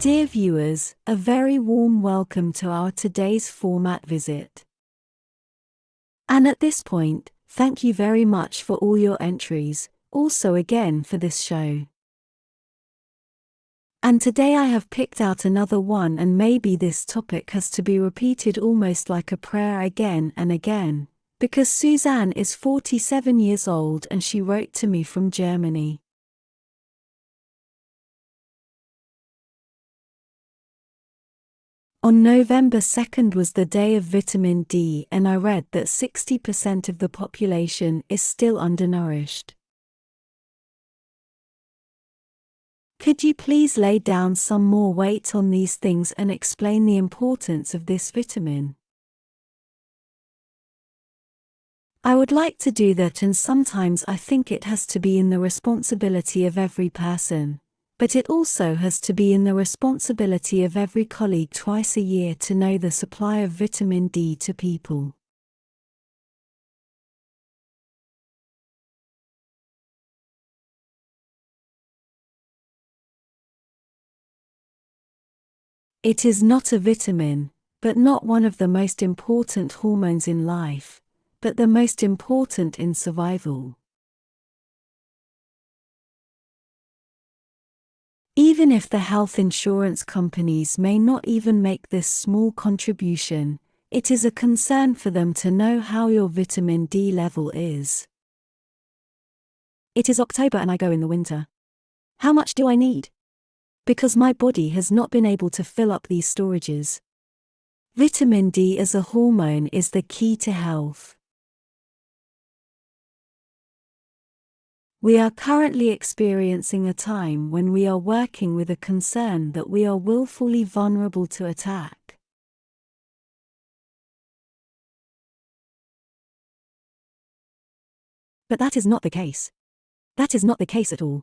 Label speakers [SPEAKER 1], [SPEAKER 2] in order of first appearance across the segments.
[SPEAKER 1] Dear viewers, a very warm welcome to our today's format visit. And at this point, thank you very much for all your entries, also again for this show. And today I have picked out another one, and maybe this topic has to be repeated almost like a prayer again and again, because Suzanne is 47 years old and she wrote to me from Germany. On November 2nd was the day of vitamin D, and I read that 60% of the population is still undernourished. Could you please lay down some more weight on these things and explain the importance of this vitamin? I would like to do that, and sometimes I think it has to be in the responsibility of every person. But it also has to be in the responsibility of every colleague twice a year to know the supply of vitamin D to people. It is not a vitamin, but not one of the most important hormones in life, but the most important in survival. Even if the health insurance companies may not even make this small contribution, it is a concern for them to know how your vitamin D level is. It is October and I go in the winter. How much do I need? Because my body has not been able to fill up these storages. Vitamin D as a hormone is the key to health. We are currently experiencing a time when we are working with a concern that we are willfully vulnerable to attack. But that is not the case. That is not the case at all.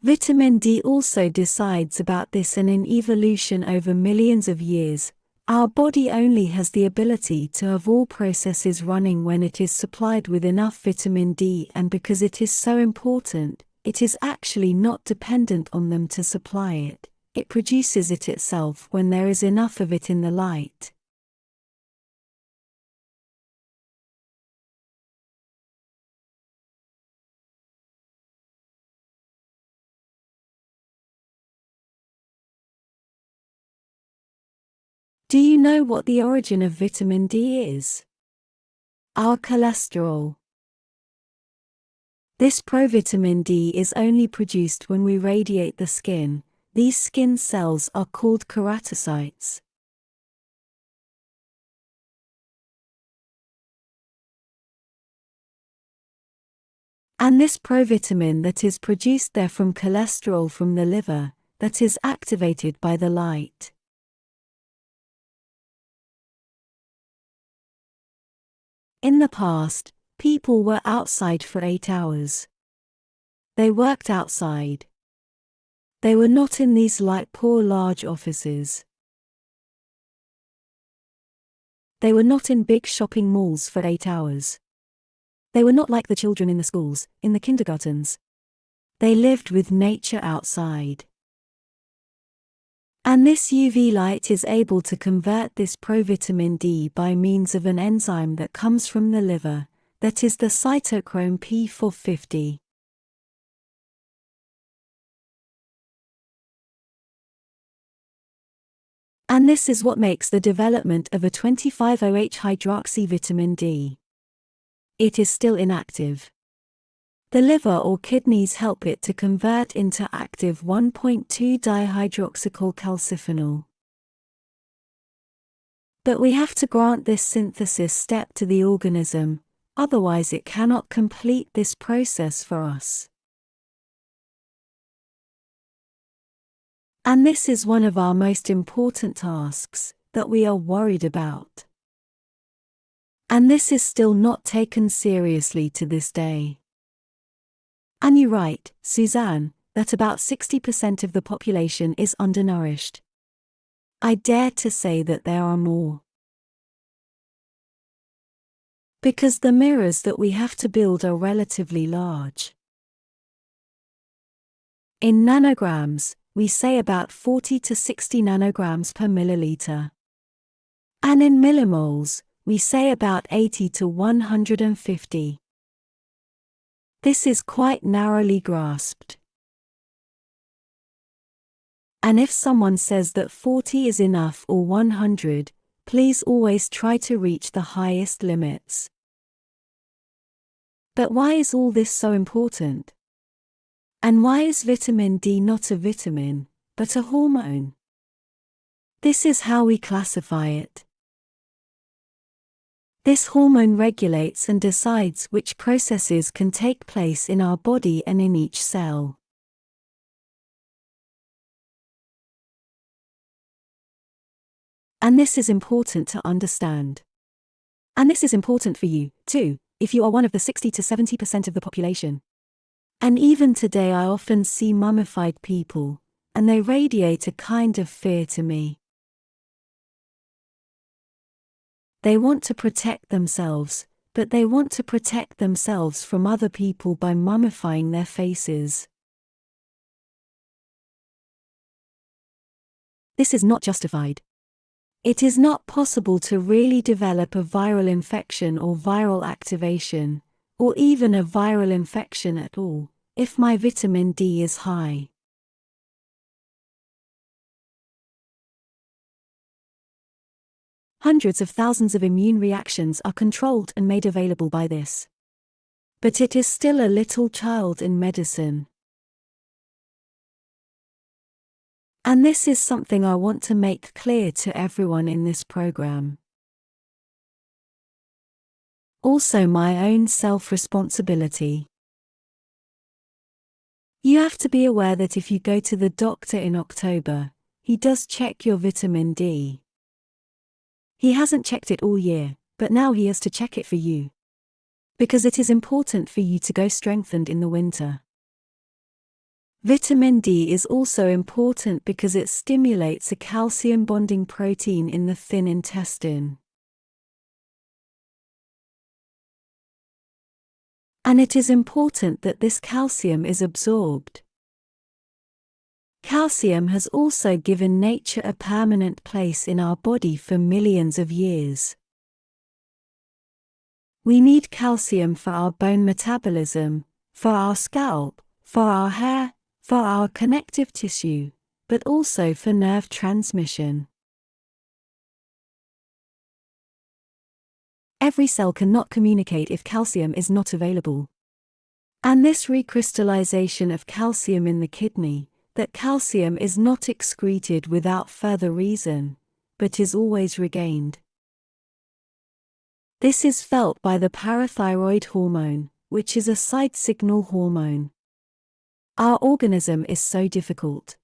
[SPEAKER 1] Vitamin D also decides about this, and in evolution over millions of years, our body only has the ability to have all processes running when it is supplied with enough vitamin D, and because it is so important, it is actually not dependent on them to supply it. It produces it itself when there is enough of it in the light. Do you know what the origin of vitamin D is? Our cholesterol. This provitamin D is only produced when we radiate the skin. These skin cells are called keratocytes. And this provitamin that is produced there from cholesterol from the liver, that is activated by the light. In the past, people were outside for 8 hours. They worked outside. They were not in these light-poor large offices. They were not in big shopping malls for 8 hours. They were not like the children in the schools, in the kindergartens. They lived with nature outside. And this UV light is able to convert this provitamin D by means of an enzyme that comes from the liver, that is the cytochrome P450. And this is what makes the development of a 25-OH hydroxy vitamin D. It is still inactive. The liver or kidneys help it to convert into active 1,2-dihydroxycalciphenol. But we have to grant this synthesis step to the organism, otherwise it cannot complete this process for us. And this is one of our most important tasks that we are worried about. And this is still not taken seriously to this day. And you write, Suzanne, that about 60% of the population is undernourished. I dare to say that there are more. Because the mirrors that we have to build are relatively large. In nanograms, we say about 40 to 60 nanograms per milliliter. And in millimoles, we say about 80 to 150. This is quite narrowly grasped. And if someone says that 40 is enough or 100, please always try to reach the highest limits. But why is all this so important? And why is vitamin D not a vitamin, but a hormone? This is how we classify it. This hormone regulates and decides which processes can take place in our body and in each cell. And this is important to understand. And this is important for you, too, if you are one of the 60 to 70% of the population. And even today I often see mummified people, and they radiate a kind of fear to me. They want to protect themselves, but they want to protect themselves from other people by mummifying their faces. This is not justified. It is not possible to really develop a viral infection or viral activation, or even a viral infection at all, if my vitamin D is high. Hundreds of thousands of immune reactions are controlled and made available by this. But it is still a little child in medicine. And this is something I want to make clear to everyone in this program. Also my own self-responsibility. You have to be aware that if you go to the doctor in October, he does check your vitamin D. He hasn't checked it all year, but now he has to check it for you. Because it is important for you to go strengthened in the winter. Vitamin D is also important because it stimulates a calcium bonding protein in the thin intestine. And it is important that this calcium is absorbed. Calcium has also given nature a permanent place in our body for millions of years. We need calcium for our bone metabolism, for our scalp, for our hair, for our connective tissue, but also for nerve transmission. Every cell cannot communicate if calcium is not available. And this recrystallization of calcium in the kidney, that calcium is not excreted without further reason, but is always regained. This is felt by the parathyroid hormone, which is a side signal hormone. Our organism is so difficult.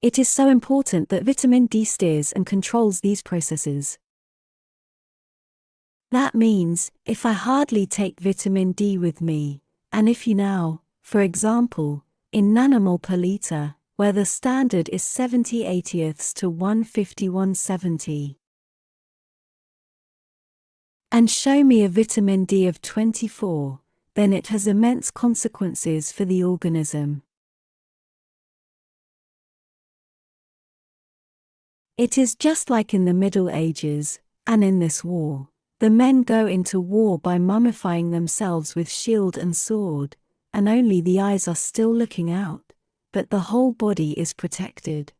[SPEAKER 1] It is so important that vitamin D steers and controls these processes. That means, if I hardly take vitamin D with me, and if you now, for example, in nanomole per liter, where the standard is 70/80ths to 150/170, and show me a vitamin D of 24, then it has immense consequences for the organism. It is just like in the Middle Ages, and in this war, the men go into war by mummifying themselves with shield and sword, and only the eyes are still looking out, but the whole body is protected.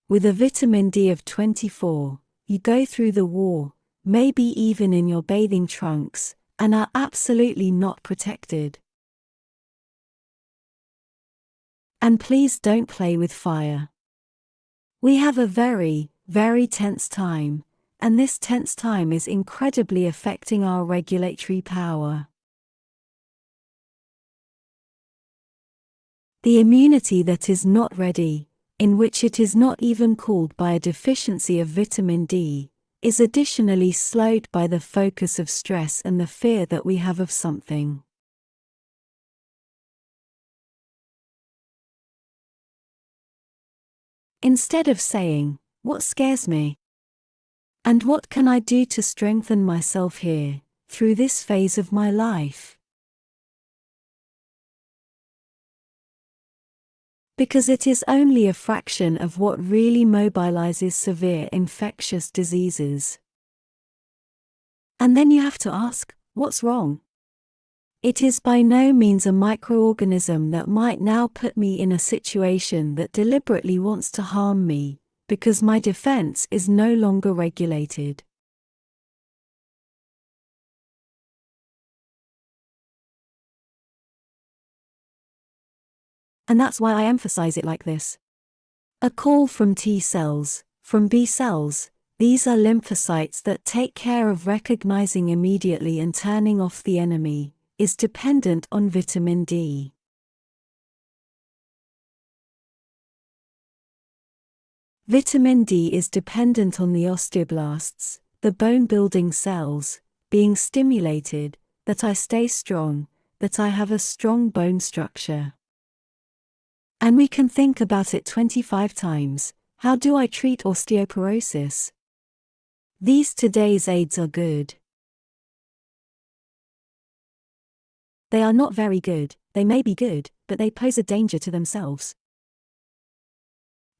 [SPEAKER 1] With a vitamin D of 24, you go through the war, maybe even in your bathing trunks, and are absolutely not protected. And please don't play with fire. We have a very, very tense time, and this tense time is incredibly affecting our regulatory power. The immunity that is not ready, in which it is not even called by a deficiency of vitamin D, is additionally slowed by the focus of stress and the fear that we have of something. Instead of saying, "What scares me? And what can I do to strengthen myself here, through this phase of my life?" because it is only a fraction of what really mobilizes severe infectious diseases. And then you have to ask, what's wrong? It is by no means a microorganism that might now put me in a situation that deliberately wants to harm me, because my defense is no longer regulated. And that's why I emphasize it like this. A call from T cells, from B cells, these are lymphocytes that take care of recognizing immediately and turning off the enemy, is dependent on vitamin D. Vitamin D is dependent on the osteoblasts, the bone-building cells, being stimulated, that I stay strong, that I have a strong bone structure. And we can think about it 25 times. How do I treat osteoporosis? These today's aids are good. They are not very good, they may be good, but they pose a danger to themselves.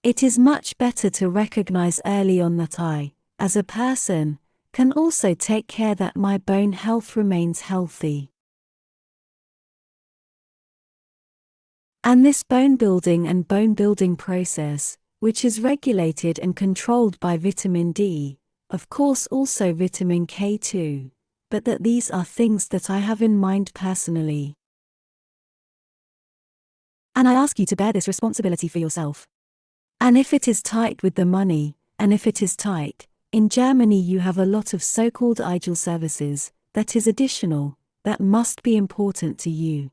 [SPEAKER 1] It is much better to recognize early on that I, as a person, can also take care that my bone health remains healthy. And this bone building process, which is regulated and controlled by vitamin D, of course also vitamin K too, but that these are things that I have in mind personally. And I ask you to bear this responsibility for yourself. And if it is tight with the money, and if it is tight, in Germany you have a lot of so-called idle services, that is additional, that must be important to you.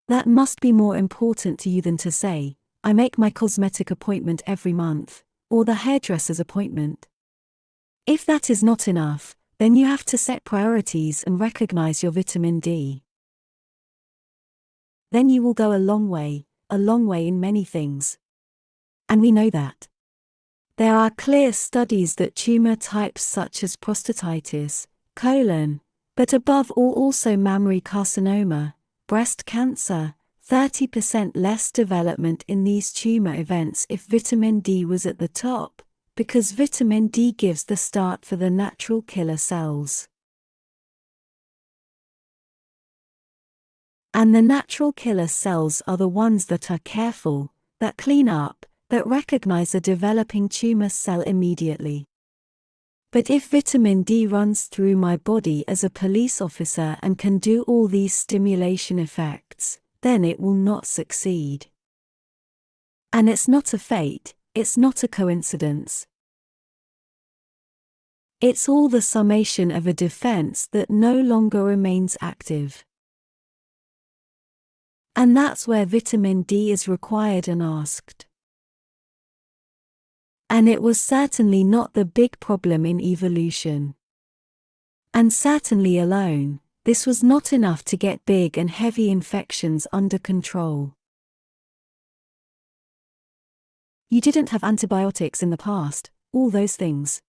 [SPEAKER 1] That must be more important to you than to say, I make my cosmetic appointment every month, or the hairdresser's appointment. If that is not enough, then you have to set priorities and recognize your vitamin D. Then you will go a long way in many things. And we know that. There are clear studies that tumor types such as prostatitis, colon, but above all also mammary carcinoma, breast cancer, 30% less development in these tumor events if vitamin D was at the top, because vitamin D gives the start for the natural killer cells. And the natural killer cells are the ones that are careful, that clean up, that recognize a developing tumor cell immediately. But if vitamin D runs through my body as a police officer and can do all these stimulation effects, then it will not succeed. And it's not a fate, it's not a coincidence. It's all the summation of a defense that no longer remains active. And that's where vitamin D is required and asked. And it was certainly not the big problem in evolution. And certainly alone, this was not enough to get big and heavy infections under control. You didn't have antibiotics in the past, all those things.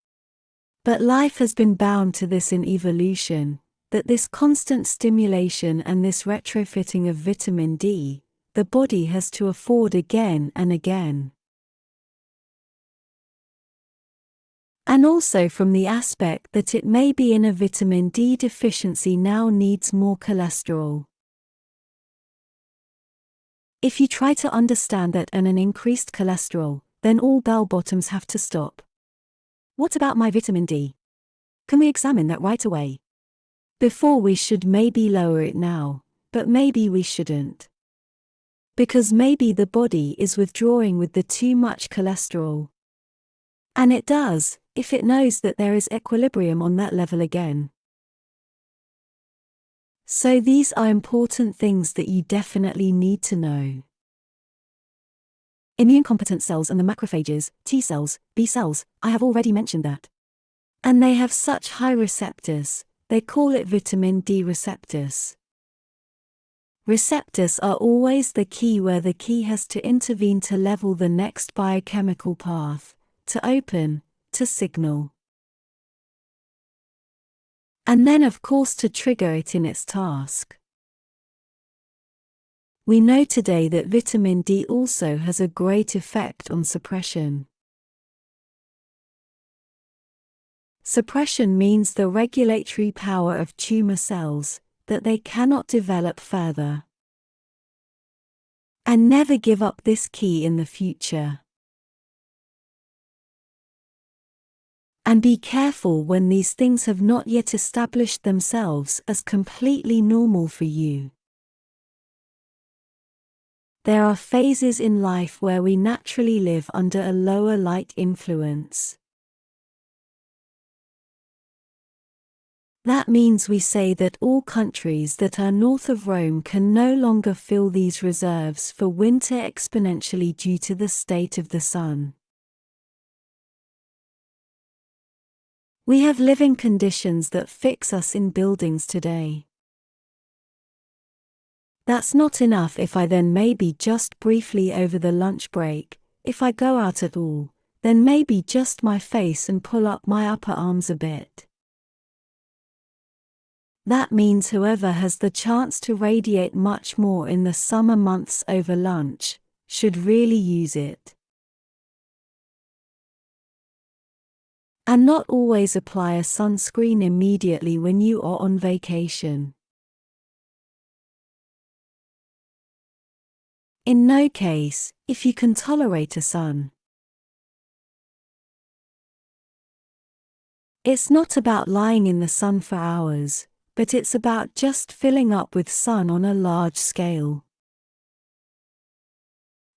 [SPEAKER 1] But life has been bound to this in evolution, that this constant stimulation and this retrofitting of vitamin D, the body has to afford again and again. And also from the aspect that it may be in a vitamin D deficiency now needs more cholesterol. If you try to understand that and an increased cholesterol, then all bell bottoms have to stop. What about my vitamin D? Can we examine that right away? Before we should maybe lower it now, but maybe we shouldn't. Because maybe the body is withdrawing with the too much cholesterol. And it does, if it knows that there is equilibrium on that level again. So these are important things that you definitely need to know. Immune-competent cells and the macrophages, T cells, B cells, I have already mentioned that. And they have such high receptors, they call it vitamin D receptors. Receptors are always the key where the key has to intervene to level the next biochemical path, to open, to signal. And then of course to trigger it in its task. We know today that vitamin D also has a great effect on suppression. Suppression means the regulatory power of tumor cells, that they cannot develop further. And never give up this key in the future. And be careful when these things have not yet established themselves as completely normal for you. There are phases in life where we naturally live under a lower light influence. That means we say that all countries that are north of Rome can no longer fill these reserves for winter exponentially due to the state of the sun. We have living conditions that fix us in buildings today. That's not enough if I then maybe just briefly over the lunch break, if I go out at all, then maybe just my face and pull up my upper arms a bit. That means whoever has the chance to radiate much more in the summer months over lunch, should really use it. And not always apply a sunscreen immediately when you are on vacation. In no case, if you can tolerate a sun. It's not about lying in the sun for hours, but it's about just filling up with sun on a large scale.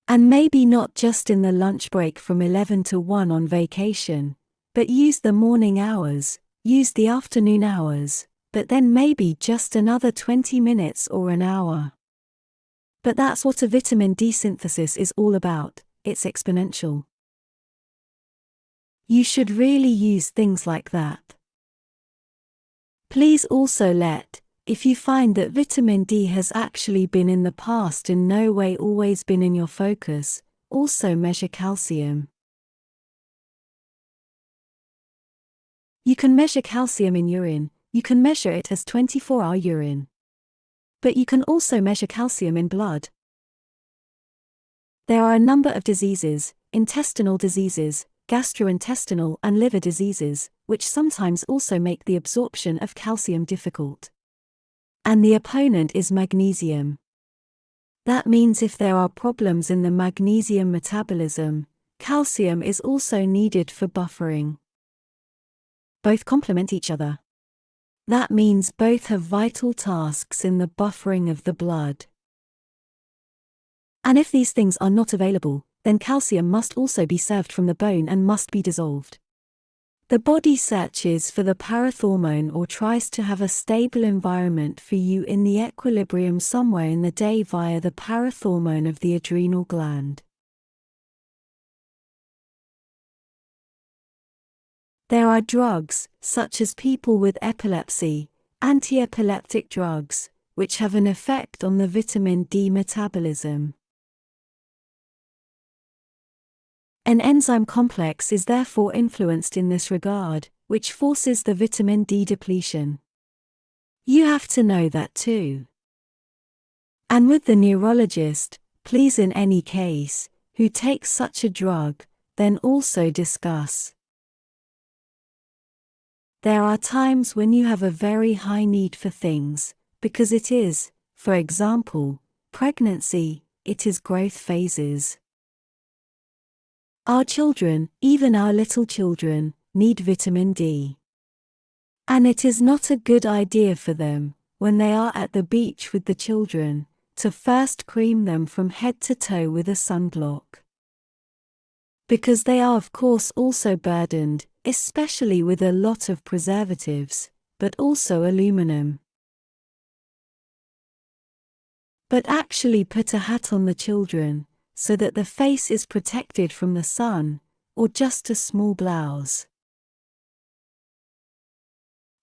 [SPEAKER 1] And maybe not just in the lunch break from 11 to 1 on vacation, but use the morning hours, use the afternoon hours, but then maybe just another 20 minutes or an hour. But that's what a vitamin D synthesis is all about, it's exponential. You should really use things like that. Please also if you find that vitamin D has actually been in the past in no way always been in your focus, also measure calcium. You can measure calcium in urine, you can measure it as 24-hour urine. But you can also measure calcium in blood. There are a number of diseases, intestinal diseases, gastrointestinal and liver diseases, which sometimes also make the absorption of calcium difficult. And the opponent is magnesium. That means if there are problems in the magnesium metabolism, calcium is also needed for buffering. Both complement each other. That means both have vital tasks in the buffering of the blood. And if these things are not available, then calcium must also be served from the bone and must be dissolved. The body searches for the parathormone or tries to have a stable environment for you in the equilibrium somewhere in the day via the parathormone of the adrenal gland. There are drugs, such as people with epilepsy, anti-epileptic drugs, which have an effect on the vitamin D metabolism. An enzyme complex is therefore influenced in this regard, which forces the vitamin D depletion. You have to know that too. And with the neurologist, please in any case, who takes such a drug, then also discuss. There are times when you have a very high need for things, because it is, for example, pregnancy, it is growth phases. Our children, even our little children, need vitamin D. And it is not a good idea for them, when they are at the beach with the children, to first cream them from head to toe with a sunblock. Because they are of course also burdened, especially with a lot of preservatives, but also aluminum. But actually put a hat on the children, so that the face is protected from the sun, or just a small blouse.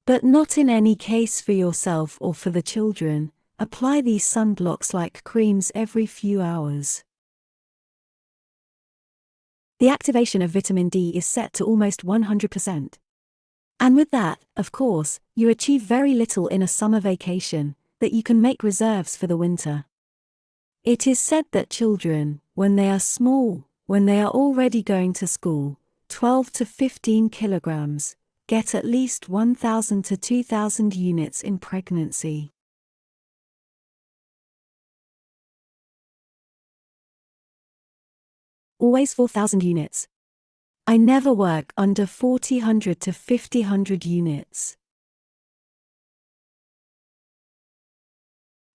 [SPEAKER 1] But not in any case for yourself or for the children, apply these sunblocks like creams every few hours. The activation of vitamin D is set to almost 100%. And with that, of course, you achieve very little in a summer vacation, that you can make reserves for the winter. It is said that children, when they are small, when they are already going to school, 12 to 15 kilograms, get at least 1,000 to 2,000 units in pregnancy. Always 4,000 units. I never work under 40 to 50 units.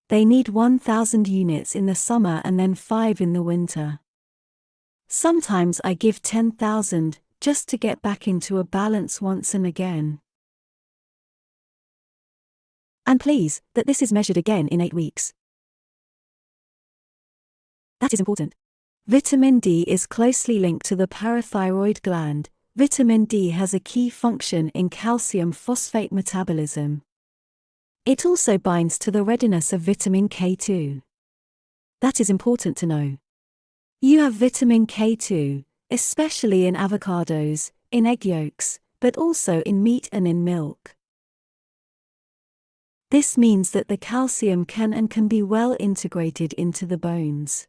[SPEAKER 1] They need 1,000 units in the summer and then 5 in the winter. Sometimes I give 10,000, just to get back into a balance once and again. And please, that this is measured again in 8 weeks. That is important. Vitamin D is closely linked to the parathyroid gland. Vitamin D has a key function in calcium phosphate metabolism. It also binds to the readiness of vitamin K2. That is important to know. You have vitamin K2, especially in avocados, in egg yolks, but also in meat and in milk. This means that the calcium can be well integrated into the bones.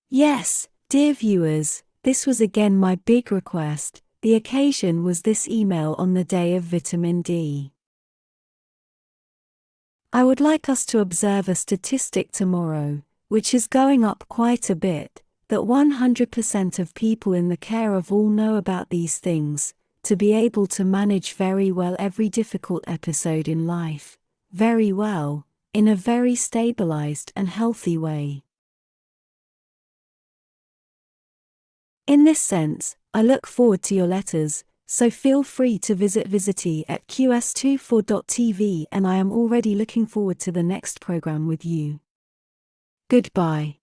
[SPEAKER 1] Yes, dear viewers, this was again my big request. The occasion was this email on the day of vitamin D. I would like us to observe a statistic tomorrow, which is going up quite a bit, that 100% of people in the care of all know about these things, to be able to manage very well every difficult episode in life, very well, in a very stabilized and healthy way. In this sense, I look forward to your letters, so feel free to visit Visite at QS24.TV, and I am already looking forward to the next program with you. Goodbye.